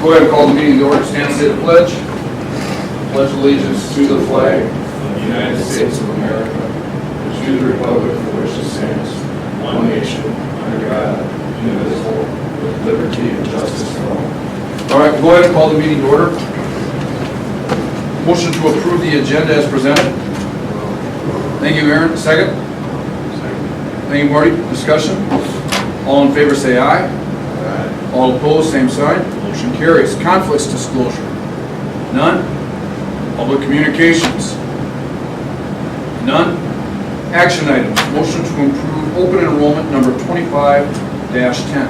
Go ahead and call the meeting to order. Stand and say the pledge. Pledge allegiance to the flag of the United States of America, and to the republic for which it stands, one nation, under God, indivisible, with liberty and justice for all. All right, go ahead and call the meeting to order. Motion to approve the agenda as presented. Thank you, Aaron. Second? Second. Thank you, Marty. Discussion? All in favor say aye. Aye. All opposed, same sign. Motion carries. Conflicts disclosure? None. Public communications? None. Action items. Motion to improve open enrollment number 25-10.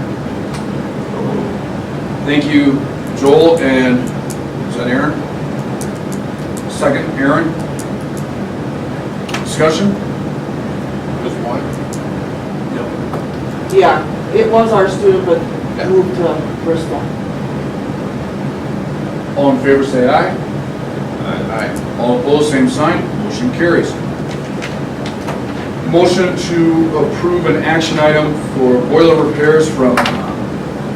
Thank you, Joel, and is that Aaron? Second, Aaron. Discussion? Just one? Yep. Yeah, it was our student, but moved to Bristol. All in favor say aye. Aye. All opposed, same sign. Motion carries. Motion to approve an action item for boiler repairs from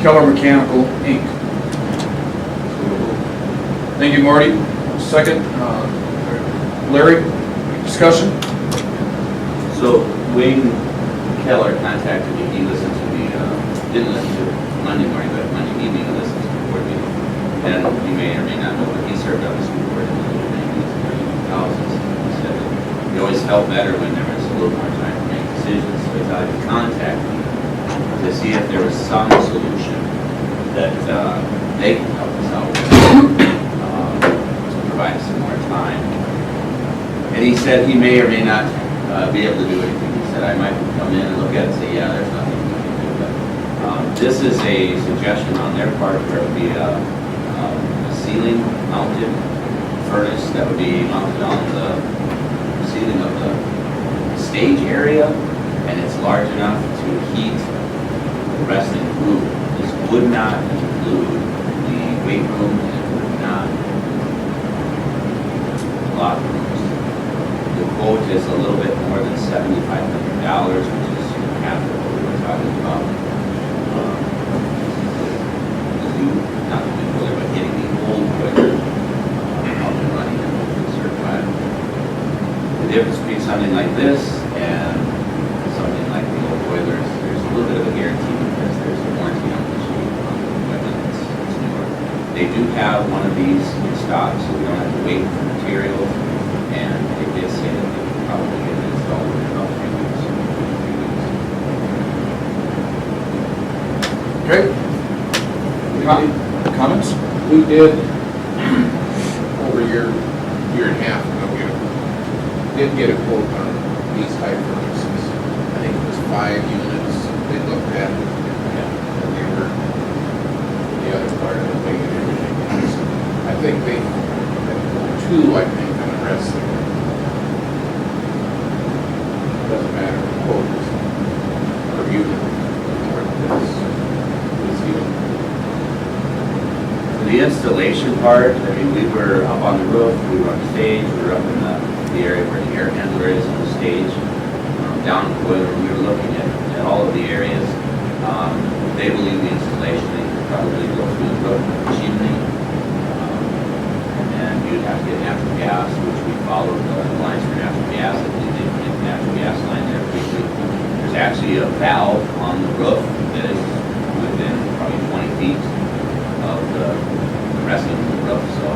Keller Mechanical, Inc. Thank you, Marty. Second, Larry. Discussion? So Wayne Keller contacted me. He listened to me, didn't listen to Monday morning, but Monday evening he listened to the board meeting. And you may or may not know, but he served on the school board in the early 2000s. He said that he always felt better when there was a little more time to make decisions. So he thought he'd contact me to see if there was some solution that they can help us out with, to provide us some more time. And he said he may or may not be able to do anything. He said I might come in and look at it and say, yeah, there's nothing we can do. But this is a suggestion on their part where it would be a ceiling mounted furnace that would be mounted on the ceiling of the stage area, and it's large enough to heat the wrestling room. This would not include the weight room, and it would not locker rooms. The quote is a little bit more than $7,500, which is half of what we were talking about. Not the new boiler, but getting the old boiler up and running and certified. The difference between something like this and something like the old boilers, there's a little bit of a guarantee because there's a warranty on the machine, on the equipment that's newer. They do have one of these in stock, so we don't have to wait for materials. And they did say that they could probably get it installed in about 3 weeks. Okay. Comments? We did, over a year and a half ago, did get a quote on these type furnaces. I think it was 5 units they looked at. And they were the other part of the thing and everything else. I think they had 2, I think, on the rest of it. Doesn't matter, the quote is per unit. The installation part, I mean, we were up on the roof, we were on stage, we were up in the area where the air handler is on the stage, down the boiler, we were looking at all of the areas. They believe the installation, they could probably go through the roof with a chimney. And you'd have to get natural gas, which we followed the lines for natural gas. I believe they put the natural gas line there quickly. There's actually a valve on the roof that is within probably 20 feet of the wrestling roof, so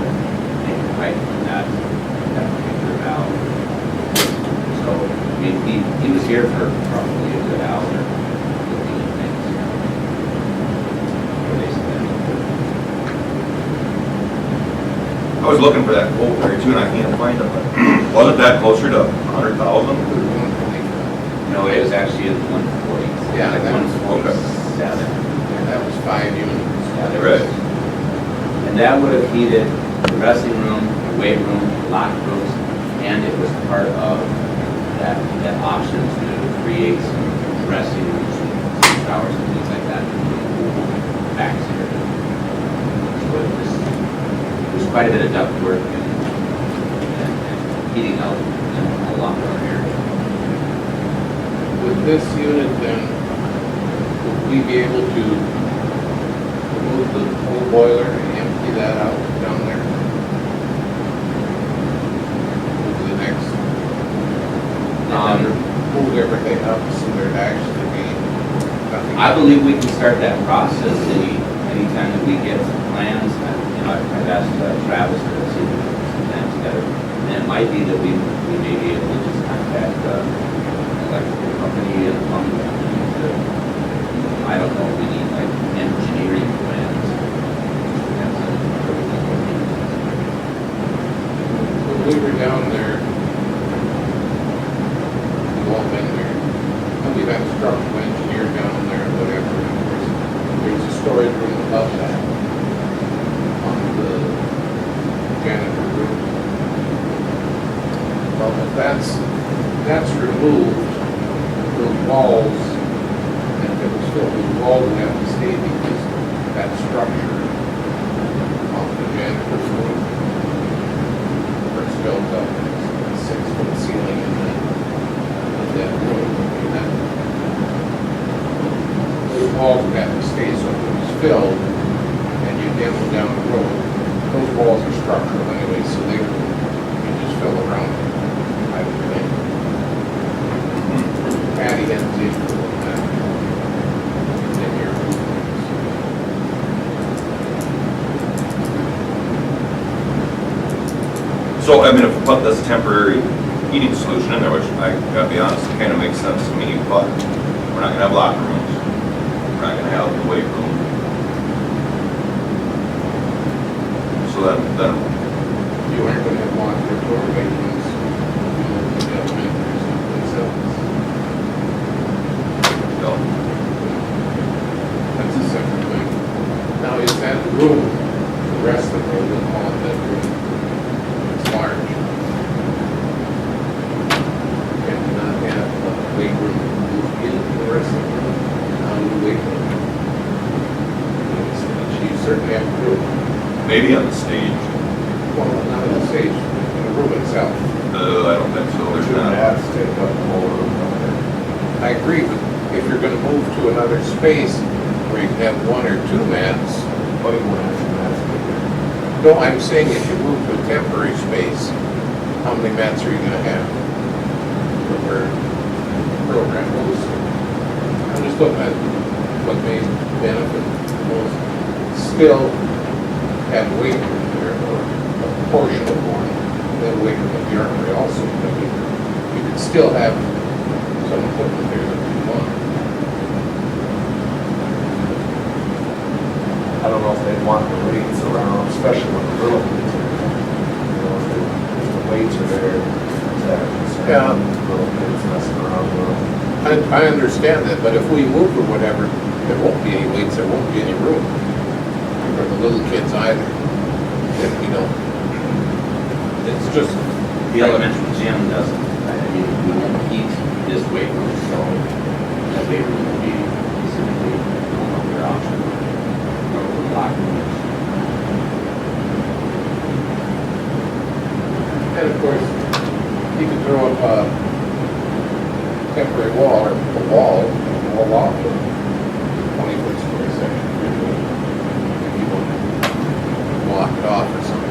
they can pipe from that particular valve. So, I mean, he was here for probably a good hour looking at things. I was looking for that quote there too, and I can't find it, but wasn't that closer to 100,000? No, it was actually in 140. Yeah, like that was 147. And that was 5 units. Yeah, there Right. was. And that would have heated the wrestling room, the weight room, the locker rooms, and it was part of that option to create some dressing rooms, some showers and things like that in the back here. So it was quite a bit of duct work and heating out a lot more area. With this unit then, would we be able to remove the whole boiler and empty that out down there. Move the next, move everything up so there'd actually be nothing. I believe we can start that process anytime that we get some plans. I've asked Travis to see if we can put some plans together. And it might be that we may be able to just contact an electrical company and a plumbing company to, I don't know if we need like engineering plans. Depends on everything we need. When we were down there, we've all been there, and we've had a structural engineer down there, whatever. There's a storage room above that, on the janitor room. Well, if that's removed, those walls, and if it was filled with walls, would have to stay because that structure on the janitor room, where it's built up, it's a 6-foot ceiling in that room. And that, those walls would have to stay, so if it was filled, and you demo down the road, those walls are structural anyway, so they would, you just fill around it, I would think. Patty has the issue with that. In your So, I mean, if we put this temporary heating solution in there, which I gotta be honest, it kind of makes sense to me, but we're not gonna have locker rooms. We're not gonna have the weight room. So then, You aren't gonna have one for doorway rooms. you know, That's a separate thing. Now, is that room, the rest of the room, we'll call it that room, it's large. Can you not have a weight room in the rest of the room? How do you weight room? You certainly have a room. maybe on the stage, Well, not on the stage, in the room itself. I don't think so, there's not. take up the whole room. I agree, but if you're gonna move to another space where you can have 1 or 2 mats, But you won't have to match no, I'm saying if you move to a temporary space, how many mats are you gonna have? For where the program goes. I'm just looking at what may benefit the most. Still have weight room there, or a portion of one, then weight room at the armory also, but you could still have some equipment there that you want. I don't know if they'd want the weights around, especially when the little kids are there. You know, if the weights are there, that Yeah. little kids messing around with them. I understand that, but if we move or whatever, there won't be any weights, there won't be any room for the little kids either. If we don't, it's just, The elementary gym doesn't, I mean, we won't heat this weight room, so that weight room will be specifically your option. Or the locker room. and of course, you could throw up a temporary wall or a wall off of 20-foot square section. If you want to block it off or something.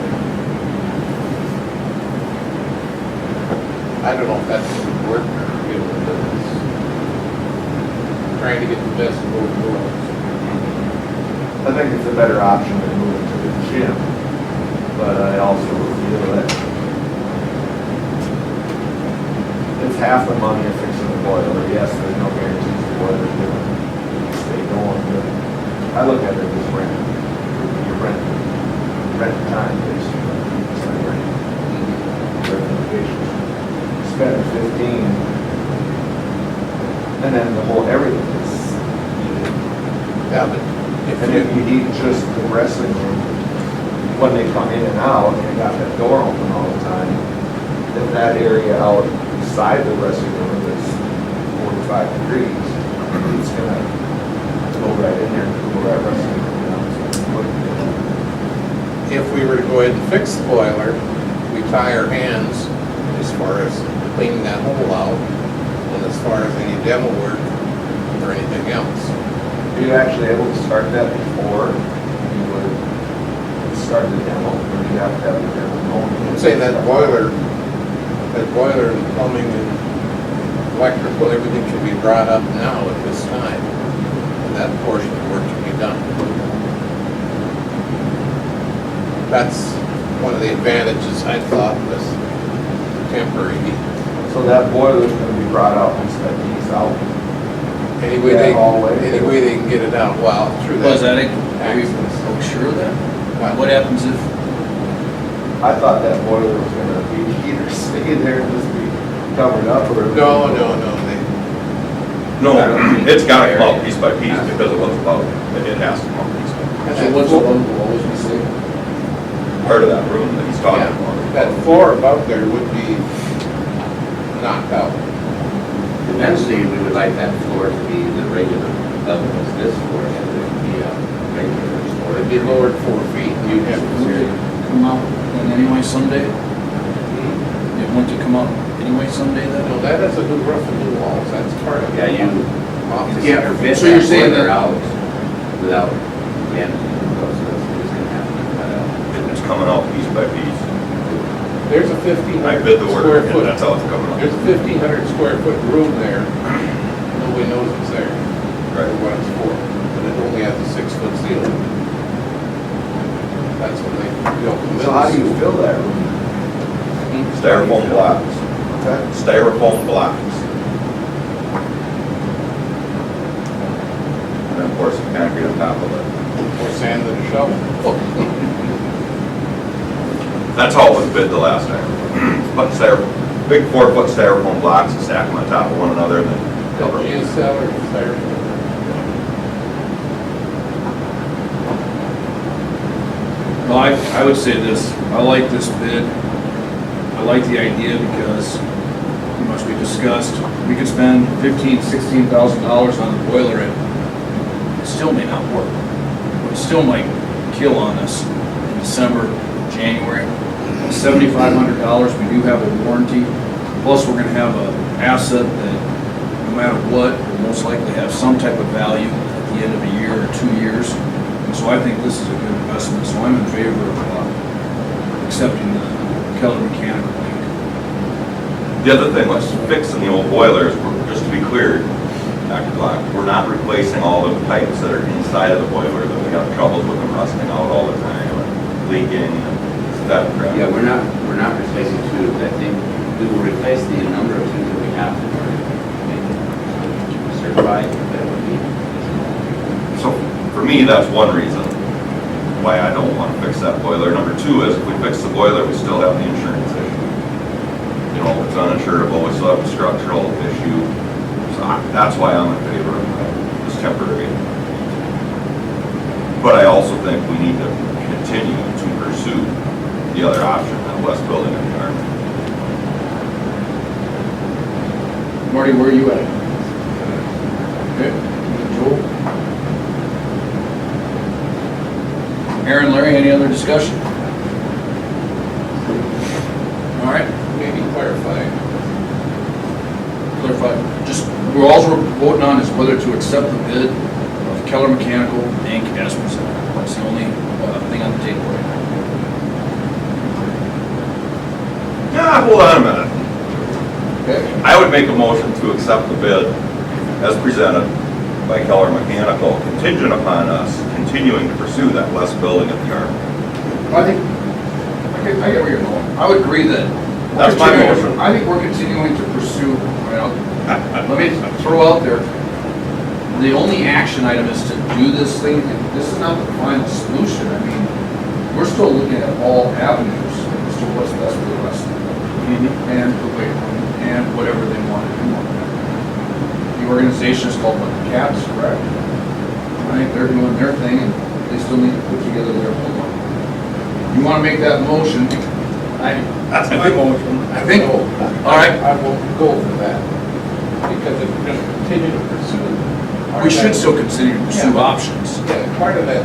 I don't know if that's gonna work or be able to do this. Trying to get the best of both worlds. I think it's a better option than moving to the gym, but I also feel that it's half the money of fixing the boiler. Yes, there's no guarantees the boiler's gonna stay going, but I look at it as rent. You rent time, basically. It's like rent. Vacation. Spend 15, and then the whole, everything is heated. Yeah, but And if you heat just the wrestling room, when they come in and out, and you got that door open all the time, if that area outside the wrestling room is 45 degrees, it's gonna go right in there and cool that wrestling room down. if we were to go ahead and fix the boiler, we tie our hands as far as cleaning that hole out, and as far as any demo work or anything else. Are you actually able to start that before you would start the demo, or do you have to have the demo going? I'm saying that boiler and plumbing and electrical, everything should be brought up now at this time. And that portion of the work can be done. That's one of the advantages I thought was temporary heat. So that boiler's gonna be brought out instead of east out. Any way Yeah, hallway. they can get it out, well, through that. Was that it? Are we access. sure of that? What happens if, I thought that boiler was gonna be either stay there and just be covered up, or. No, they, No, it's gotta come out piece by piece because of what's above it. It has to come out piece by piece. so what's the one below, as we say? Part of that room that he's talking yeah, about. that floor above there would be knocked out. Eventually, we would like that floor to be the regular level as this floor, and it would be a regular floor. It'd be lowered 4 feet, and you'd have Would it come out then anyway someday? It want to come out anyway someday then? No, that has a new roof and new walls, that's part of it. Yeah, you Office. can't forbid So you're that saying boiler that- out without damaging the roof, so it's gonna have to be cut out. It's coming out piece by piece. There's a I 1,500 bid the square work, and foot, that's how it's coming out. there's a 1,500 square foot room there. Nobody knows it's there, or what it's for, but it only has a 6-foot ceiling. That's when they built the mills. So how do you fill that room? Styrofoam blocks. Okay. Styrofoam blocks. And then pour some concrete on top of it. Or sand and a shovel. That's how it was bid the last time. But big 4-foot styrofoam blocks and stack them on top of one another and then cover them. GSL or styrofoam. Well, I would say this, I like this bid. I like the idea because, much we discussed, we could spend $15,000-$16,000 on the boiler and it still may not work. It still might kill on us in December, January. $7,500, we do have a warranty. Plus, we're gonna have an asset that, no matter what, will most likely have some type of value at the end of a year or 2 years. And so I think this is a good investment, so I'm in favor of accepting the Keller Mechanical Inc. The other thing, let's fixing the old boilers, just to be clear, Dr. Black, we're not replacing all the pipes that are inside of the boiler that we have troubles with them rusting out all the time, leaking, is that correct? Yeah, we're not replacing tubes. I think we will replace the number of tubes that we have in order to make it certified, but it would be. So for me, that's one reason why I don't want to fix that boiler. Number 2 is if we fix the boiler, we still have the insurance issue. You know, it's uninsurable, we still have a structural issue. So that's why I'm in favor of this temporary. But I also think we need to continue to pursue the other option, that west building in the Army. Marty, where are you at? Okay, Joel? Aaron, Larry, any other discussion? All right, Maybe clarify. clarify, just, all we're voting on is whether to accept the bid of Keller Mechanical Inc. as presented. That's the only thing on the table right now. Yeah, hold on a minute. Okay. I would make a motion to accept the bid as presented by Keller Mechanical, contingent upon us continuing to pursue that west building at the Army. I think, I get where you're going. I would agree that. That's my motion. I think we're continuing to pursue, well, let me throw out there, the only action item is to do this thing, and this is not the final solution. I mean, we're still looking at all avenues as to what's best for the rest and the way, and whatever they want to do. The organization is called Webster, correct? I think they're doing their thing, and they still need to put together their homework. You want to make that motion? That's my motion. I think, No, all right. I won't go for that, because if we're gonna continue to pursue. part We of should that- still continue to pursue Yeah. options. Yeah, part of that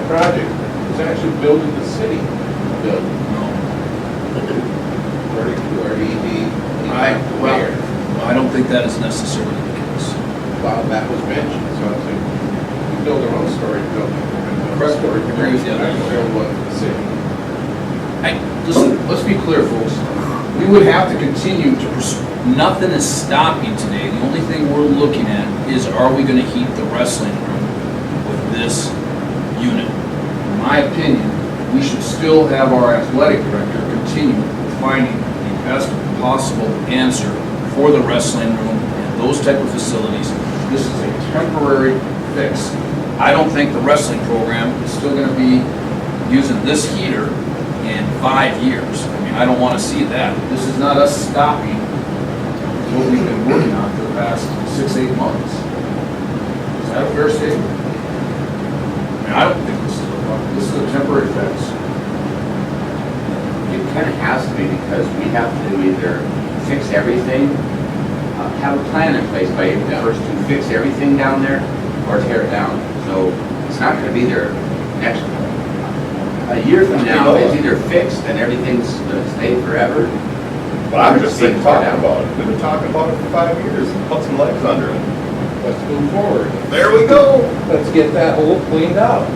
project is actually building the city building, according to our ED. Well, I don't think that is necessarily the case. Well, that was mentioned, so I think we build our own storage building, we're gonna build correct, or agree with the other? Listen, let's be clear, folks. We would have to continue to pursue, nothing is stopping today. The only thing we're looking at is, are we gonna heat the wrestling room with this unit? In my opinion, we should still have our athletic director continue finding the best possible answer for the wrestling room and those type of facilities. This is a temporary fix. I don't think the wrestling program is still gonna be using this heater in 5 years. I mean, I don't wanna see that. This is not us stopping what we've been working on for the past 6-8 months. Is that a fair statement? I mean, I don't think this is a temporary fix. It kind of has to be, because we have to either fix everything, have a plan in place by April 1st to fix everything down there, or tear it down. So it's not going to be there next, a year from now, it's either fixed and everything's going to stay forever. But I'm just sick of talking about it. We've been talking about it for 5 years, put some legs under it. Let's move forward. There we go. Let's get that hole cleaned out.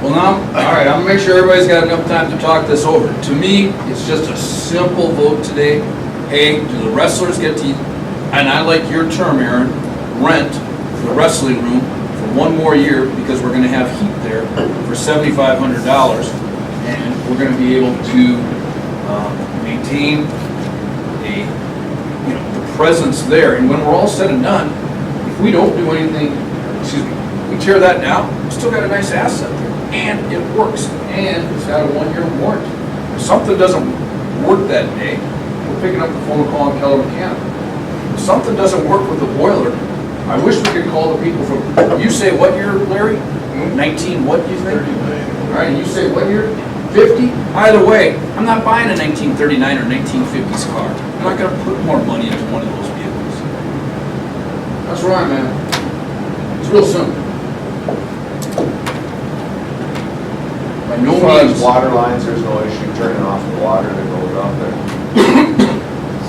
Well, now, all right, I'm gonna make sure everybody's got enough time to talk this over. To me, it's just a simple vote today. Hey, do the wrestlers get to, and I like your term, Aaron, rent the wrestling room for 1 more year, because we're gonna have heat there for $7,500, and we're gonna be able to maintain the presence there. And when we're all said and done, if we don't do anything, we tear that down, we still got a nice asset there, and it works, and it's got a 1-year warranty. If something doesn't work that day, we're picking up the phone and calling Keller Mechanical. If something doesn't work with the boiler, I wish we could call the people from, you say what year, Larry? 19, what do you think? 39. All right, and you say what year? 50? Either way, I'm not buying a 1939 or 1950s car. I'm not gonna put more money into one of those vehicles. That's right, man. It's real simple. By no As far as means. water lines, there's no issue turning off the water that goes out there.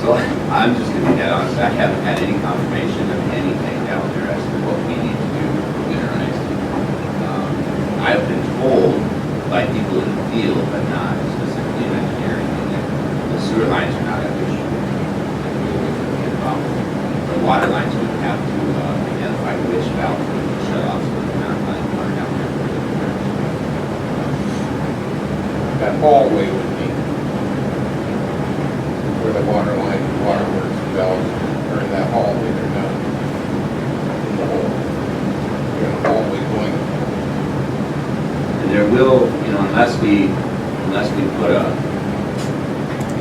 So I'm just going to be dead honest, I haven't had any confirmation of anything down there as to what we need to do to winterize. I've been told by people in the field, but not specifically in engineering, that the sewer lines are not an issue. The water lines would have to identify which valve to shut off, so they're not letting water down there. That hallway would be where the water line, waterworks, valves, are in that hallway, they're not in the hole. They're in the hallway going. And there will, unless we put an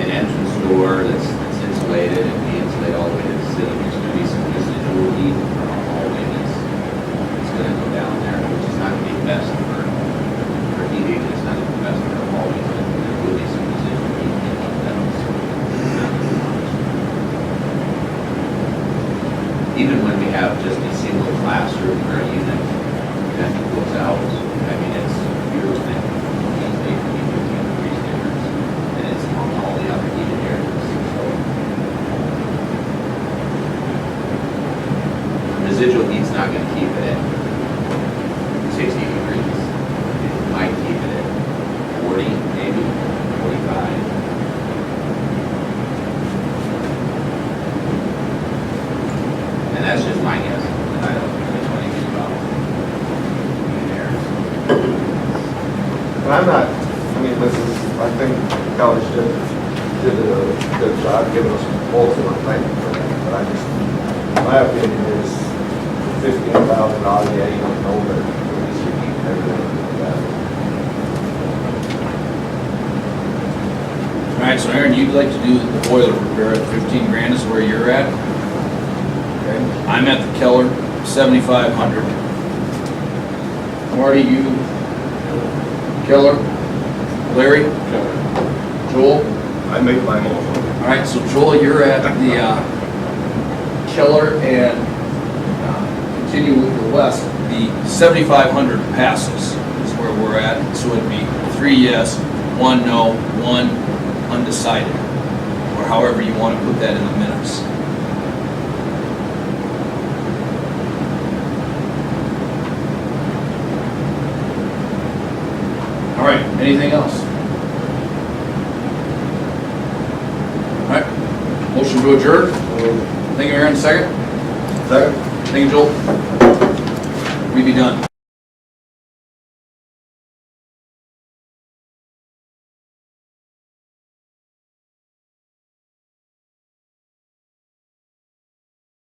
entrance door that's insulated and we insulate all the way to the city, there's going to be some residual heat from our hallway that's going to go down there, which is not going to be best for heating, it's not going to be best for the hallways, but there will be some residual heat in that also. Even when we have just a single classroom or a unit that goes out, I mean, it's years now. They can be 15 degrees difference, and it's on all the other heated areas. So residual heat's not going to keep it at 60 degrees. It might keep it at 40, maybe 45. And that's just my guess. And I don't know anything about heated areas. And I'm not, I mean, I think college did a good job giving us proposal, and thank you for that, but my opinion is $15,000, yeah, you don't know, but at least you keep everything like that. All right, so Aaron, you'd like to do the boiler repair at 15 grand is where you're at? Okay. I'm at the Keller, 7,500. Marty, you, Keller, Larry, Joel? I make my motion. All right, so Joel, you're at the Keller, and continue with the West. The 7,500 passes is where we're at, so it'd be 3 yes, 1 no, 1 undecided, or however you want to put that in the minutes. Anything else? All right, motion to adjourn. Thank you, Aaron, second. Second. Thank you, Joel. We be done.